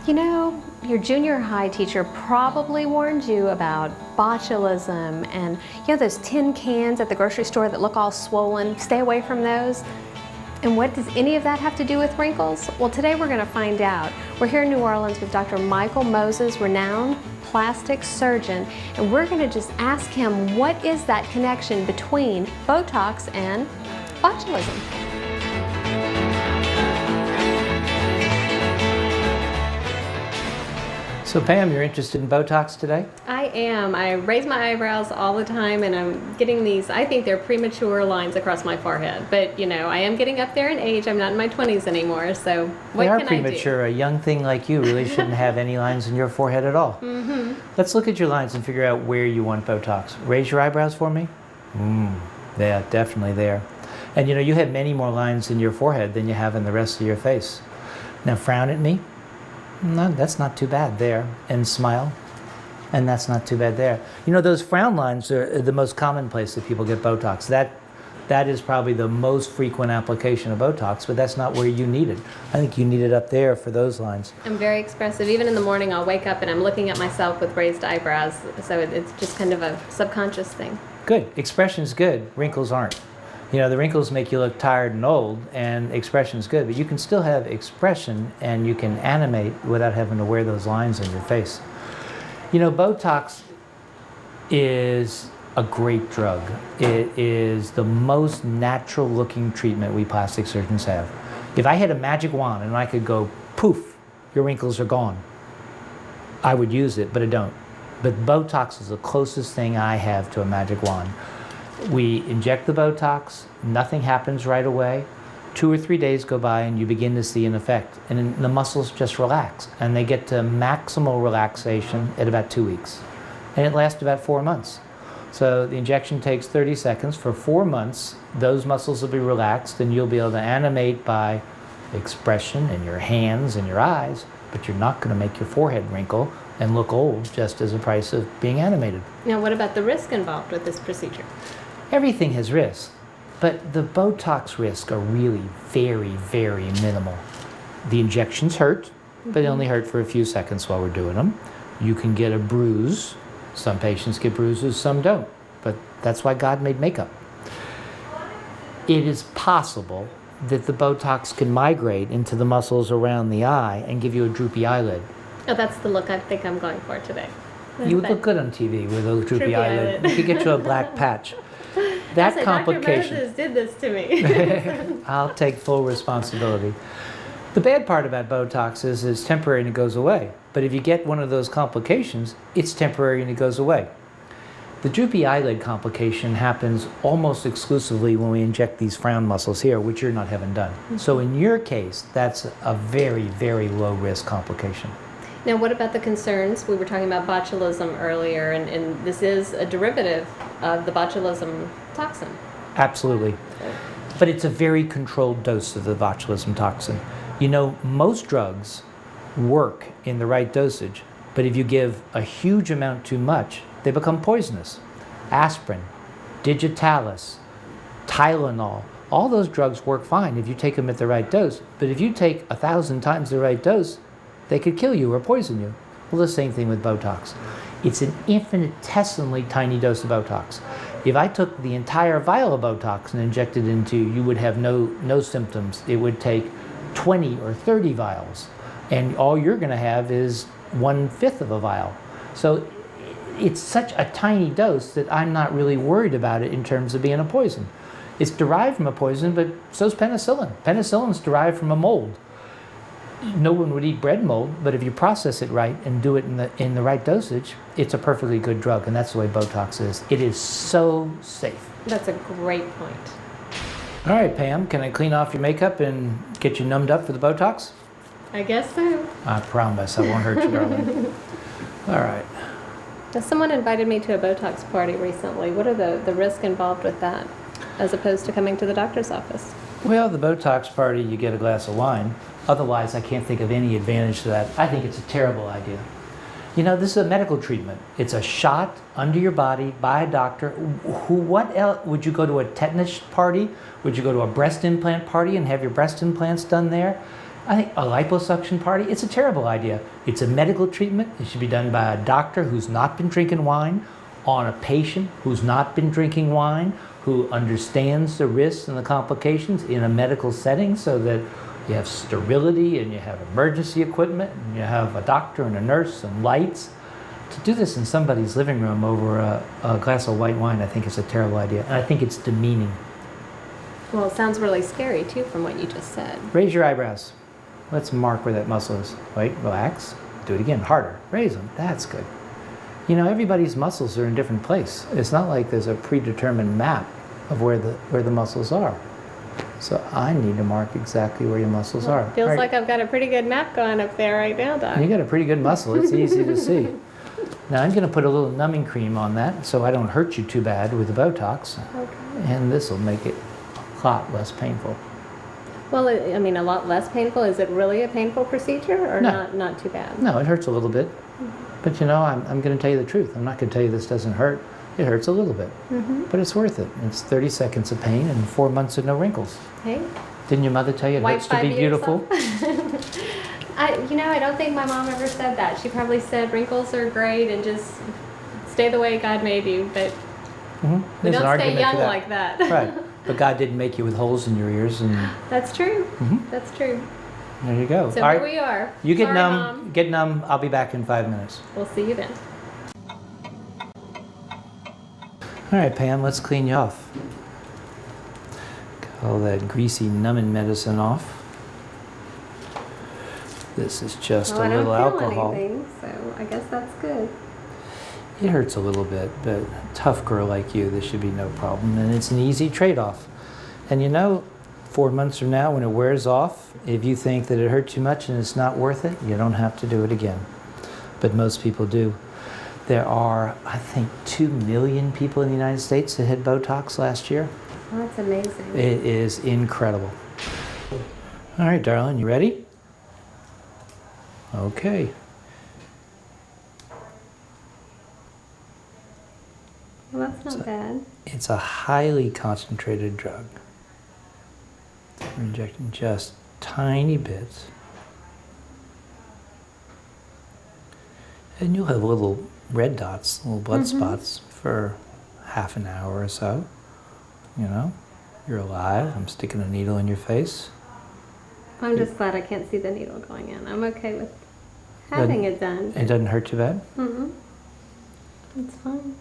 You know, your junior high teacher probably warned you about botulism and, those tin cans at the grocery store that look all swollen. Stay away from those. And what does any of that have to do with wrinkles? Well, today we're going to find out. We're here in New Orleans with Dr. Michael Moses, renowned plastic surgeon, and we're going to just ask him what is that connection between Botox and botulism. So Pam, you're interested in Botox today? I am. I raise my eyebrows all the time and I'm getting these, I think they're premature lines across my forehead. But I am getting up there in age. I'm not in my 20s anymore, so what can I do? They are premature. A young thing like you really shouldn't have any lines in your forehead at all. Mm-hmm. Let's look at your lines and figure out where you want Botox. Raise your eyebrows for me. Yeah, definitely there. And you have many more lines in your forehead than you have in the rest of your face. Now frown at me. No, that's not too bad there. And smile. And that's not too bad there. Those frown lines are the most common place that people get Botox. That is probably the most frequent application of Botox, but that's not where you need it. I think you need it up there for those lines. I'm very expressive. Even in the morning, I'll wake up and I'm looking at myself with raised eyebrows. So it's just kind of a subconscious thing. Good. Expression's good. Wrinkles aren't. The wrinkles make you look tired and old, and expression's good, but you can still have expression and you can animate without having to wear those lines on your face. Botox is a great drug. It is the most natural looking treatment we plastic surgeons have. If I had a magic wand and I could go, poof, your wrinkles are gone, I would use it, but I don't. But Botox is the closest thing I have to a magic wand. We inject the Botox, nothing happens right away. 2 or 3 days go by and you begin to see an effect. And then the muscles just relax. And they get to maximal relaxation at about 2 weeks. And it lasts about 4 months. So the injection takes 30 seconds. For 4 months, those muscles will be relaxed and you'll be able to animate by expression in your hands and your eyes, but you're not going to make your forehead wrinkle and look old just as a price of being animated. Now, what about the risk involved with this procedure? Everything has risks, but the Botox risks are really very, very minimal. The injections hurt, but they only hurt for a few seconds while we're doing them. You can get a bruise. Some patients get bruises, some don't, but that's why God made makeup. It is possible that the Botox can migrate into the muscles around the eye and give you a droopy eyelid. Oh, that's the look I think I'm going for today. You would look good on TV with a droopy eyelid. You could get you a black patch. That complication. Dr. Moses did this to me. I'll take full responsibility. The bad part about Botox is it's temporary and it goes away. But if you get one of those complications, it's temporary and it goes away. The droopy eyelid complication happens almost exclusively when we inject these frown muscles here, which you're not having done. Mm-hmm. So in your case, that's a very, very low risk complication. Now, what about the concerns? We were talking about botulism earlier, and this is a derivative of the botulism toxin. Absolutely. But it's a very controlled dose of the botulism toxin. Most drugs work in the right dosage, but if you give a huge amount too much, they become poisonous. Aspirin, digitalis, Tylenol, all those drugs work fine if you take them at the right dose, but if you take 1,000 times the right dose, they could kill you or poison you. Well, the same thing with Botox. It's an infinitesimally tiny dose of Botox. If I took the entire vial of Botox and injected it into you, would have no symptoms. It would take 20 or 30 vials, and all you're going to have is 1/5 of a vial. So it's such a tiny dose that I'm not really worried about it in terms of being a poison. It's derived from a poison, but so's penicillin. Penicillin's derived from a mold. No one would eat bread mold, but if you process it right and do it in the right dosage, it's a perfectly good drug, and that's the way Botox is. It is so safe. That's a great point. All right, Pam, can I clean off your makeup and get you numbed up for the Botox? I guess so. I promise I won't hurt you, darling. All right. Now, someone invited me to a Botox party recently. What are the risks involved with that, as opposed to coming to the doctor's office? Well, the Botox party, you get a glass of wine. Otherwise, I can't think of any advantage to that. I think it's a terrible idea. This is a medical treatment. It's a shot under your body by a doctor. What else? Would you go to a tetanus party? Would you go to a breast implant party and have your breast implants done there? I think a liposuction party, it's a terrible idea. It's a medical treatment. It should be done by a doctor who's not been drinking wine, on a patient who's not been drinking wine, who understands the risks and the complications in a medical setting, so that you have sterility and you have emergency equipment and you have a doctor and a nurse and lights. To do this in somebody's living room over a glass of white wine, I think is a terrible idea. And I think it's demeaning. Well, it sounds really scary too from what you just said. Raise your eyebrows. Let's mark where that muscle is. Wait, relax. Do it again, harder. Raise them. That's good. You know, everybody's muscles are in a different place. It's not like there's a predetermined map of where the muscles are. So I need to mark exactly where your muscles are. Feels like I've got a pretty good map going up there right now, Doc. You got a pretty good muscle. It's easy to see. Now I'm going to put a little numbing cream on that so I don't hurt you too bad with the Botox. Okay. And this will make it a lot less painful. Well, I mean, a lot less painful. Is it really a painful procedure or not too bad? No, it hurts a little bit. But you know, I'm going to tell you the truth. I'm not going to tell you this doesn't hurt. It hurts a little bit. But it's worth it. It's 30 seconds of pain and 4 months of no wrinkles. Hey. Didn't your mother tell you it hurts to be beautiful? I don't think my mom ever said that. She probably said wrinkles are great and just stay the way God made you, but we don't stay young like that. Right. But God didn't make you with holes in your ears. And That's true. That's true. there you go. So All here right. we are. You get Sorry, numb. Mom. Get numb. I'll be back in 5 minutes. We'll see you then. All right, Pam, let's clean you off. Get all that greasy numbing medicine off. This is just a little alcohol. I don't feel anything, so I guess that's good. It hurts a little bit, but a tough girl like you, this should be no problem. And it's an easy trade-off. And you know, 4 months from now, when it wears off, if you think that it hurt too much and it's not worth it, you don't have to do it again. But most people do. There are, I think, 2 million people in the United States that had Botox last year. Oh, that's amazing. It is incredible. All right, darling, you ready? Okay. Well, that's not bad. It's a highly concentrated drug. We're injecting just tiny bits. And you'll have little red dots, little blood spots for half an hour or so. You know, you're alive. I'm sticking a needle in your face. I'm just glad I can't see the needle going in. I'm okay with having it done. It doesn't hurt too bad? It's fine.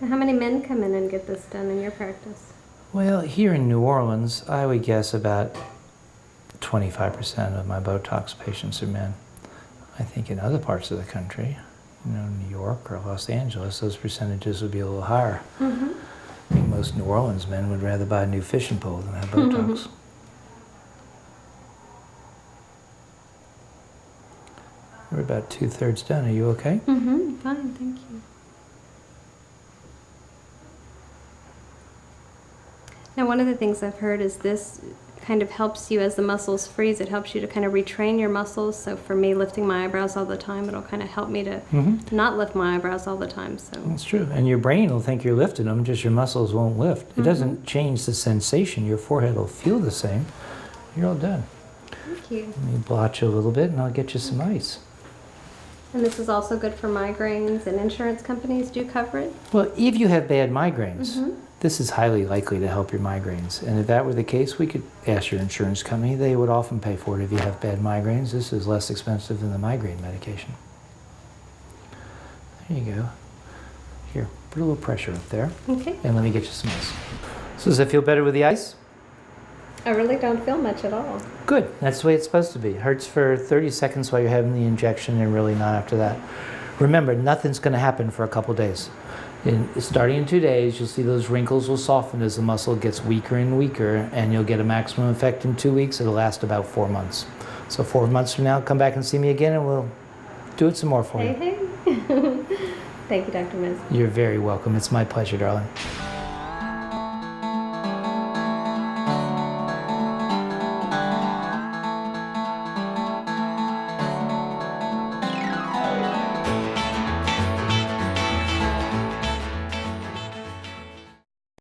How many men come in and get this done in your practice? Well, here in New Orleans, I would guess about 25% of my Botox patients are men. I think in other parts of the country, you know, New York or Los Angeles, those percentages would be a little higher. I think most New Orleans men would rather buy a new fishing pole than have Botox. We're about 2/3 done. Are you okay? Fine, thank you. Now, one of the things I've heard is this kind of helps you as the muscles freeze. It helps you to kind of retrain your muscles. So for me, lifting my eyebrows all the time, it'll kind of help me to not lift my eyebrows all the time. So That's true. And your brain will think you're lifting them, just your muscles won't lift. It doesn't change the sensation. Your forehead will feel the same. You're all done. thank you. Let me blotch you a little bit and I'll get you some ice. And this is also good for migraines, and insurance companies do cover it. Well, if you have bad migraines, this is highly likely to help your migraines. And if that were the case, we could ask your insurance company. They would often pay for it if you have bad migraines. This is less expensive than the migraine medication. There you go. Here, put a little pressure up there. Okay. And let me get you some ice. So does it feel better with the ice? I really don't feel much at all. Good. That's the way it's supposed to be. It hurts for 30 seconds while you're having the injection and really not after that. Remember, nothing's going to happen for a couple days. Starting in 2 days, you'll see those wrinkles will soften as the muscle gets weaker and weaker, and you'll get a maximum effect in 2 weeks. It'll last about 4 months. So 4 months from now, come back and see me again, and we'll do it some more for you. Hey. Thank you, Dr. Miz. You're very welcome. It's my pleasure, darling.